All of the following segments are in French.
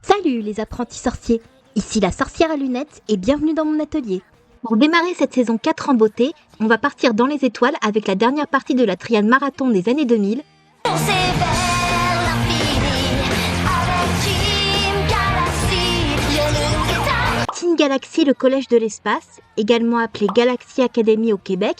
Salut les apprentis sorciers, ici la sorcière à lunettes et bienvenue dans mon atelier. Pour démarrer cette saison 4 en beauté, on va partir dans les étoiles avec la dernière partie de la triade marathon des années 2000. Teen Galaxy, le collège de l'espace, également appelé Galaxy Academy au Québec,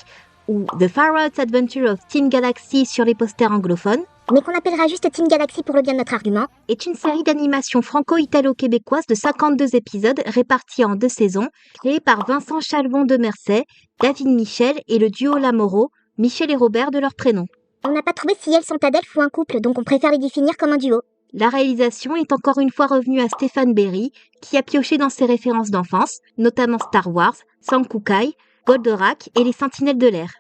ou The Far Out Adventure of Teen Galaxy sur les posters anglophones, mais qu'on appellera juste Teen Galaxy pour le bien de notre argument, est une série d'animation franco-italo-québécoise de 52 épisodes répartis en 2 saisons, créée par Vincent Chalvon de Mercey, David Michel et le duo Lamoureux, Michel et Robert de leur prénom. On n'a pas trouvé si elles sont adelphes ou un couple, donc on préfère les définir comme un duo. La réalisation est encore une fois revenue à Stéphane Berry, qui a pioché dans ses références d'enfance, notamment Star Wars, Sankukai, Goldorak et les Sentinelles de l'air.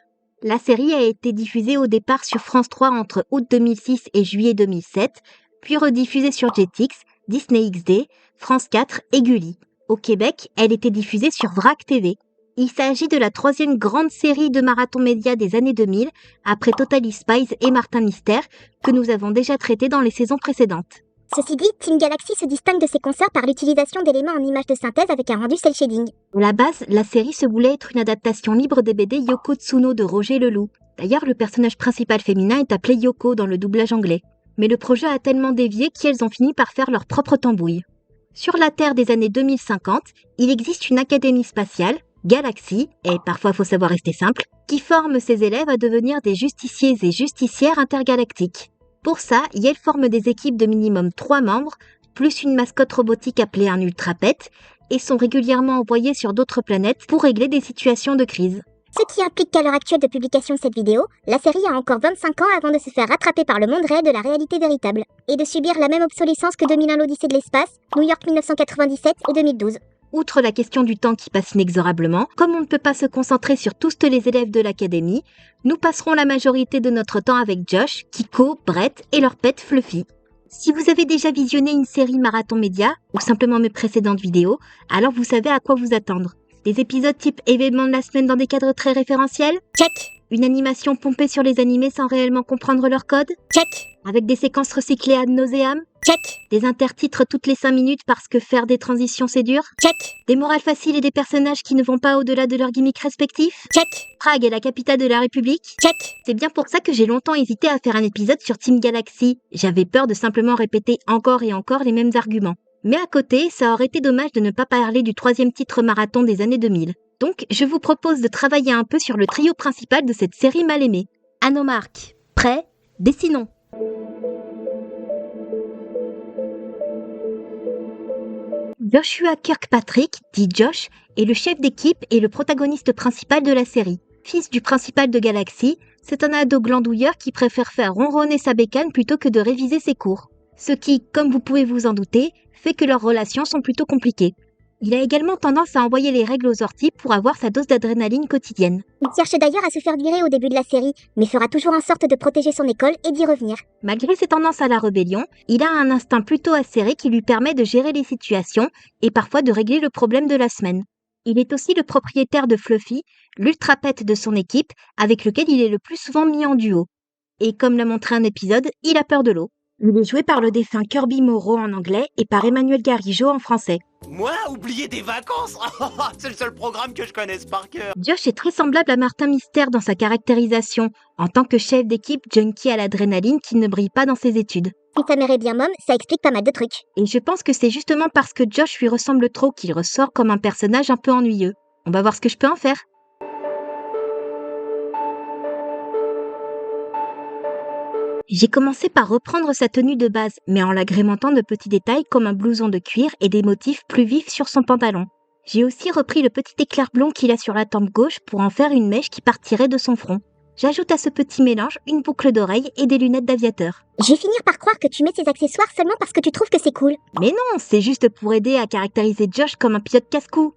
La série a été diffusée au départ sur France 3 entre août 2006 et juillet 2007, puis rediffusée sur Jetix, Disney XD, France 4 et Gulli. Au Québec, elle était diffusée sur VRAC TV. Il s'agit de la 3e grande série de marathon média des années 2000, après Totally Spies et Martin Mystère, que nous avons déjà traité dans les saisons précédentes. Ceci dit, Teen Galaxy se distingue de ses concerts par l'utilisation d'éléments en images de synthèse avec un rendu cel shading. À la base, la série se voulait être une adaptation libre des BD Yoko Tsuno de Roger Leloup. D'ailleurs, le personnage principal féminin est appelé Yoko dans le doublage anglais. Mais le projet a tellement dévié qu'elles ont fini par faire leur propre tambouille. Sur la Terre des années 2050, il existe une académie spatiale, Galaxy, et parfois faut savoir rester simple, qui forme ses élèves à devenir des justiciers et justicières intergalactiques. Pour ça, Yale forme des équipes de minimum 3 membres, plus une mascotte robotique appelée un ultrapet, et sont régulièrement envoyés sur d'autres planètes pour régler des situations de crise. Ce qui implique qu'à l'heure actuelle de publication de cette vidéo, la série a encore 25 ans avant de se faire rattraper par le monde réel de la réalité véritable, et de subir la même obsolescence que 2001 l'Odyssée de l'espace, New York 1997 et 2012. Outre la question du temps qui passe inexorablement, comme on ne peut pas se concentrer sur tous les élèves de l'académie, nous passerons la majorité de notre temps avec Josh, Kiko, Brett et leur pet Fluffy. Si vous avez déjà visionné une série Marathon Média, ou simplement mes précédentes vidéos, alors vous savez à quoi vous attendre. Des épisodes type événements de la semaine dans des cadres très référentiels? Check. Une animation pompée sur les animés sans réellement comprendre leur code? Check. Avec des séquences recyclées ad nauseam? Check. Des intertitres toutes les 5 minutes parce que faire des transitions c'est dur? Check. Des morales faciles et des personnages qui ne vont pas au-delà de leurs gimmicks respectifs? Check. Prague est la capitale de la République? Check. C'est bien pour ça que j'ai longtemps hésité à faire un épisode sur Teen Galaxy. J'avais peur de simplement répéter encore et encore les mêmes arguments. Mais à côté, ça aurait été dommage de ne pas parler du 3e titre marathon des années 2000. Donc, je vous propose de travailler un peu sur le trio principal de cette série mal aimée. À nos marques. Prêts? Dessinons. Joshua Kirkpatrick, dit Josh, est le chef d'équipe et le protagoniste principal de la série. Fils du principal de Galaxy, c'est un ado glandouilleur qui préfère faire ronronner sa bécane plutôt que de réviser ses cours. Ce qui, comme vous pouvez vous en douter, fait que leurs relations sont plutôt compliquées. Il a également tendance à envoyer les règles aux orties pour avoir sa dose d'adrénaline quotidienne. Il cherche d'ailleurs à se faire virer au début de la série, mais fera toujours en sorte de protéger son école et d'y revenir. Malgré ses tendances à la rébellion, il a un instinct plutôt acéré qui lui permet de gérer les situations et parfois de régler le problème de la semaine. Il est aussi le propriétaire de Fluffy, l'ultrapet de son équipe, avec lequel il est le plus souvent mis en duo. Et comme l'a montré un épisode, il a peur de l'eau. Il est joué par le défunt Kirby Morrow en anglais et par Emmanuel Garijo en français. Moi, oublier des vacances? C'est le seul programme que je connaisse par cœur. Josh est très semblable à Martin Mystère dans sa caractérisation, en tant que chef d'équipe junkie à l'adrénaline qui ne brille pas dans ses études. Si ta mère est bien môme, ça explique pas mal de trucs. Et je pense que c'est justement parce que Josh lui ressemble trop qu'il ressort comme un personnage un peu ennuyeux. On va voir ce que je peux en faire. J'ai commencé par reprendre sa tenue de base, mais en l'agrémentant de petits détails comme un blouson de cuir et des motifs plus vifs sur son pantalon. J'ai aussi repris le petit éclair blond qu'il a sur la tempe gauche pour en faire une mèche qui partirait de son front. J'ajoute à ce petit mélange une boucle d'oreille et des lunettes d'aviateur. Je vais finir par croire que tu mets ces accessoires seulement parce que tu trouves que c'est cool. Mais non, c'est juste pour aider à caractériser Josh comme un pilote casse-cou.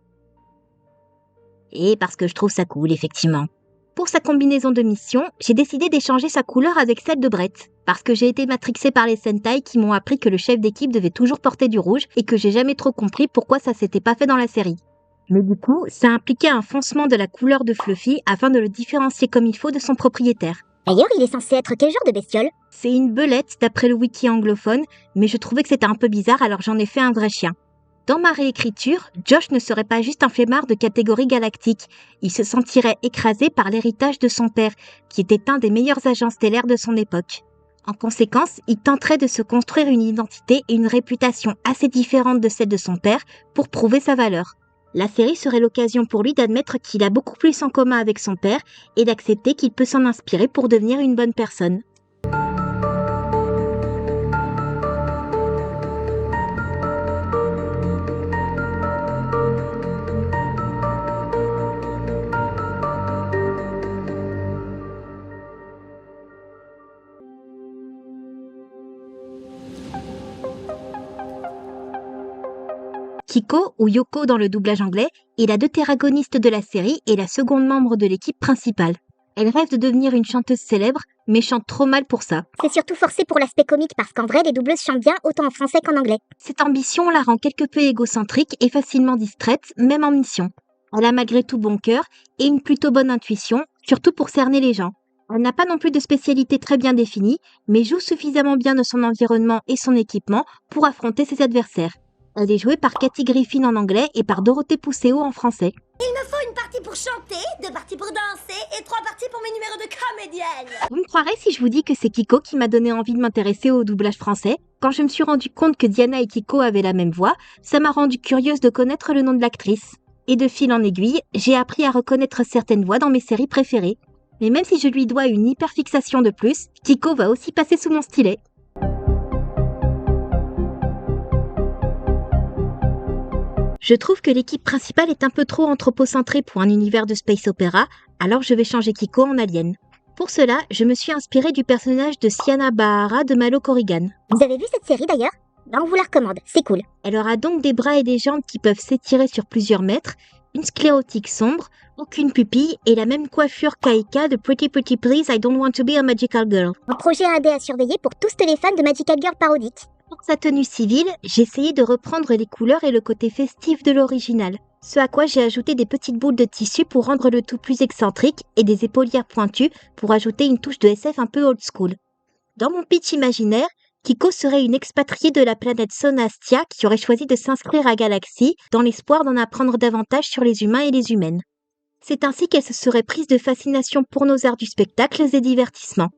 Et parce que je trouve ça cool, effectivement. Pour sa combinaison de mission, j'ai décidé d'échanger sa couleur avec celle de Brett, parce que j'ai été matrixée par les Sentai qui m'ont appris que le chef d'équipe devait toujours porter du rouge et que j'ai jamais trop compris pourquoi ça s'était pas fait dans la série. Mais du coup, ça impliquait un foncement de la couleur de Fluffy afin de le différencier comme il faut de son propriétaire. D'ailleurs, il est censé être quel genre de bestiole? C'est une belette d'après le wiki anglophone, mais je trouvais que c'était un peu bizarre alors j'en ai fait un vrai chien. Dans ma réécriture, Josh ne serait pas juste un flemmard de catégorie galactique. Il se sentirait écrasé par l'héritage de son père, qui était un des meilleurs agents stellaires de son époque. En conséquence, il tenterait de se construire une identité et une réputation assez différentes de celle de son père pour prouver sa valeur. La série serait l'occasion pour lui d'admettre qu'il a beaucoup plus en commun avec son père et d'accepter qu'il peut s'en inspirer pour devenir une bonne personne. Kiko, ou Yoko dans le doublage anglais, est la deutéragoniste de la série et la seconde membre de l'équipe principale. Elle rêve de devenir une chanteuse célèbre, mais chante trop mal pour ça. C'est surtout forcé pour l'aspect comique parce qu'en vrai, les doubleuses chantent bien autant en français qu'en anglais. Cette ambition la rend quelque peu égocentrique et facilement distraite, même en mission. Elle a malgré tout bon cœur et une plutôt bonne intuition, surtout pour cerner les gens. Elle n'a pas non plus de spécialité très bien définie, mais joue suffisamment bien de son environnement et son équipement pour affronter ses adversaires. Elle est jouée par Kathy Griffin en anglais et par Dorothée Pousseau en français. Il me faut une partie pour chanter, 2 parties pour danser et 3 parties pour mes numéros de comédienne. Vous me croirez si je vous dis que c'est Kiko qui m'a donné envie de m'intéresser au doublage français? Quand je me suis rendu compte que Diana et Kiko avaient la même voix, ça m'a rendu curieuse de connaître le nom de l'actrice. Et de fil en aiguille, j'ai appris à reconnaître certaines voix dans mes séries préférées. Mais même si je lui dois une hyperfixation de plus, Kiko va aussi passer sous mon stylet. Je trouve que l'équipe principale est un peu trop anthropocentrée pour un univers de space opéra, alors je vais changer Kiko en alien. Pour cela, je me suis inspirée du personnage de Siana Bahara de Malo Corrigan. Vous avez vu cette série d'ailleurs? On vous la recommande, c'est cool. Elle aura donc des bras et des jambes qui peuvent s'étirer sur plusieurs mètres, une sclérotique sombre, aucune pupille et la même coiffure qu'Aika de Pretty Pretty Please I Don't Want to Be a Magical Girl. Un projet AD à surveiller pour tous les fans de Magical Girl parodique. Pour sa tenue civile, j'ai essayé de reprendre les couleurs et le côté festif de l'original. Ce à quoi j'ai ajouté des petites boules de tissu pour rendre le tout plus excentrique et des épaulières pointues pour ajouter une touche de SF un peu old school. Dans mon pitch imaginaire, Kiko serait une expatriée de la planète Sonastia qui aurait choisi de s'inscrire à Galaxy dans l'espoir d'en apprendre davantage sur les humains et les humaines. C'est ainsi qu'elle se serait prise de fascination pour nos arts du spectacle et divertissement.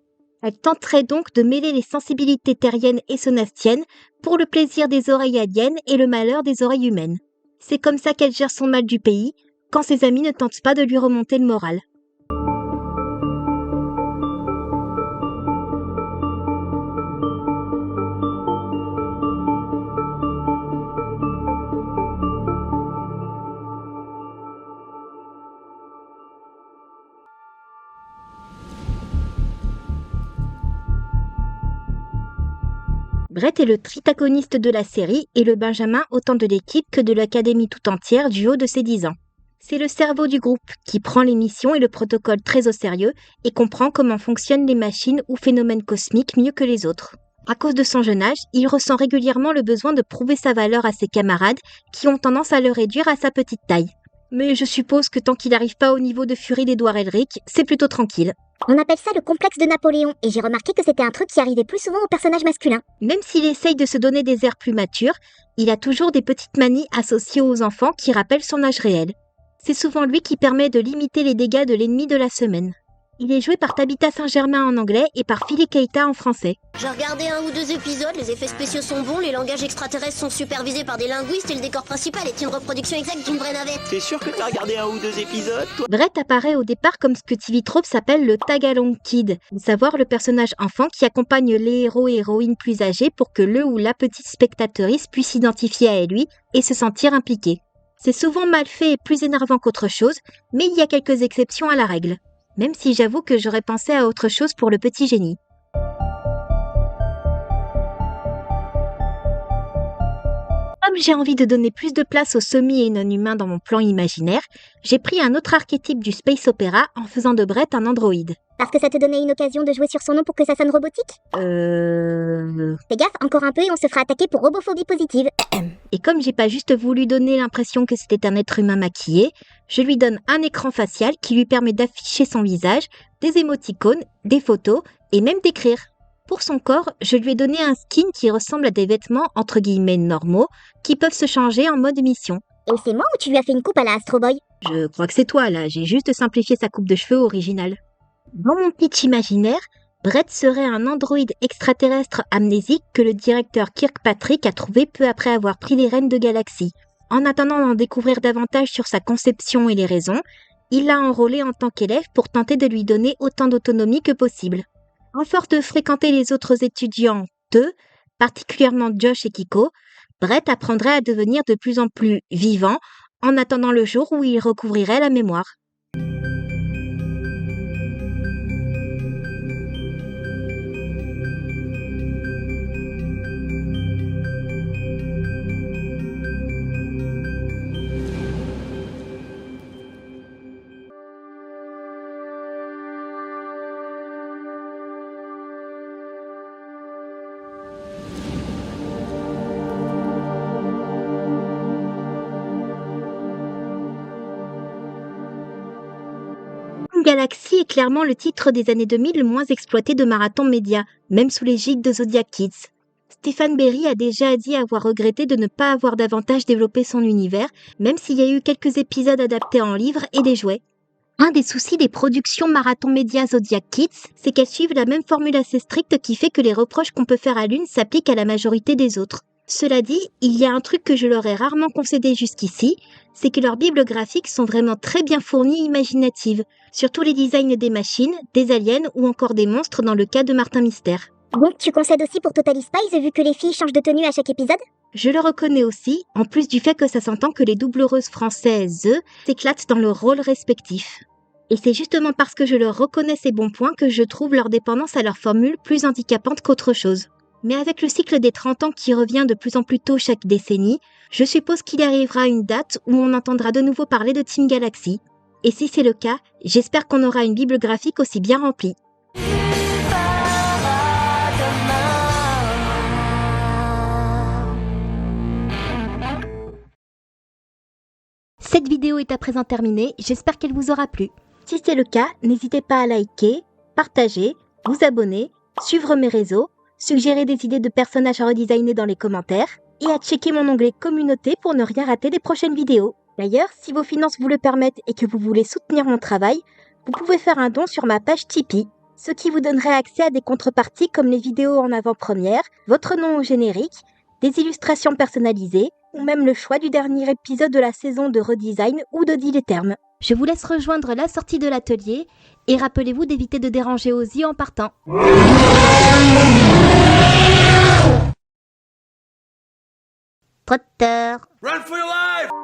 Elle tenterait donc de mêler les sensibilités terriennes et sonastiennes pour le plaisir des oreilles aliens et le malheur des oreilles humaines. C'est comme ça qu'elle gère son mal du pays, quand ses amis ne tentent pas de lui remonter le moral. Brett est le tritagoniste de la série et le Benjamin autant de l'équipe que de l'académie tout entière du haut de ses 10 ans. C'est le cerveau du groupe qui prend les missions et le protocole très au sérieux et comprend comment fonctionnent les machines ou phénomènes cosmiques mieux que les autres. À cause de son jeune âge, il ressent régulièrement le besoin de prouver sa valeur à ses camarades qui ont tendance à le réduire à sa petite taille. Mais je suppose que tant qu'il n'arrive pas au niveau de furie d'Edouard Elric, c'est plutôt tranquille. On appelle ça le complexe de Napoléon, et j'ai remarqué que c'était un truc qui arrivait plus souvent aux personnages masculins. Même s'il essaye de se donner des airs plus matures, il a toujours des petites manies associées aux enfants qui rappellent son âge réel. C'est souvent lui qui permet de limiter les dégâts de l'ennemi de la semaine. Il est joué par Tabitha Saint-Germain en anglais et par Philly Keita en français. J'ai regardé 1 ou 2 épisodes, les effets spéciaux sont bons, les langages extraterrestres sont supervisés par des linguistes et le décor principal est une reproduction exacte d'une vraie navette. T'es sûr que t'as regardé 1 ou 2 épisodes, toi? Brett apparaît au départ comme ce que TV Tropes appelle le Tagalong Kid, à savoir le personnage enfant qui accompagne les héros et héroïnes plus âgés pour que le ou la petite spectatrice puisse s'identifier à lui et se sentir impliqué. C'est souvent mal fait et plus énervant qu'autre chose, mais il y a quelques exceptions à la règle. Même si j'avoue que j'aurais pensé à autre chose pour le petit génie. Comme j'ai envie de donner plus de place aux semi et non-humains dans mon plan imaginaire, j'ai pris un autre archétype du space opéra en faisant de Brett un androïde. Parce que ça te donnait une occasion de jouer sur son nom pour que ça sonne robotique? Fais gaffe, encore un peu et on se fera attaquer pour robophobie positive. Et comme j'ai pas juste voulu donner l'impression que c'était un être humain maquillé, je lui donne un écran facial qui lui permet d'afficher son visage, des émoticônes, des photos et même d'écrire. Pour son corps, je lui ai donné un skin qui ressemble à des vêtements entre guillemets normaux qui peuvent se changer en mode mission. Et c'est moi ou tu lui as fait une coupe à la Astro Boy? Je crois que c'est toi là, j'ai juste simplifié sa coupe de cheveux originale. Dans mon pitch imaginaire, Brett serait un androïde extraterrestre amnésique que le directeur Kirkpatrick a trouvé peu après avoir pris les rênes de Galaxy. En attendant d'en découvrir davantage sur sa conception et les raisons, il l'a enrôlé en tant qu'élève pour tenter de lui donner autant d'autonomie que possible. À force de fréquenter les autres étudiants, particulièrement Josh et Kiko, Brett apprendrait à devenir de plus en plus vivant en attendant le jour où il recouvrirait la mémoire. Galaxy est clairement le titre des années 2000 le moins exploité de Marathon Média, même sous l'égide de Zodiac Kids. Stéphane Berry a déjà dit avoir regretté de ne pas avoir davantage développé son univers, même s'il y a eu quelques épisodes adaptés en livres et des jouets. Un des soucis des productions Marathon Média Zodiac Kids, c'est qu'elles suivent la même formule assez stricte qui fait que les reproches qu'on peut faire à l'une s'appliquent à la majorité des autres. Cela dit, il y a un truc que je leur ai rarement concédé jusqu'ici, c'est que leurs bibles graphiques sont vraiment très bien fournies et imaginatives, surtout les designs des machines, des aliens ou encore des monstres dans le cas de Martin Mystère. Donc tu concèdes aussi pour Totally Spies vu que les filles changent de tenue à chaque épisode? Je le reconnais aussi, en plus du fait que ça s'entend que les doubleuses françaises s'éclatent dans leurs rôles respectifs. Et c'est justement parce que je leur reconnais ces bons points que je trouve leur dépendance à leur formule plus handicapante qu'autre chose. Mais avec le cycle des 30 ans qui revient de plus en plus tôt chaque décennie, je suppose qu'il arrivera une date où on entendra de nouveau parler de Team Galaxy. Et si c'est le cas, j'espère qu'on aura une bible graphique aussi bien remplie. Cette vidéo est à présent terminée, j'espère qu'elle vous aura plu. Si c'est le cas, n'hésitez pas à liker, partager, vous abonner, suivre mes réseaux, suggérer des idées de personnages à redesigner dans les commentaires et à checker mon onglet communauté pour ne rien rater des prochaines vidéos. D'ailleurs, si vos finances vous le permettent et que vous voulez soutenir mon travail, vous pouvez faire un don sur ma page Tipeee, ce qui vous donnerait accès à des contreparties comme les vidéos en avant-première, votre nom au générique, des illustrations personnalisées ou même le choix du dernier épisode de la saison de redesign ou de Deal Terme. Je vous laisse rejoindre la sortie de l'atelier et rappelez-vous d'éviter de déranger Ozzy en partant. Trotter. Run for your life!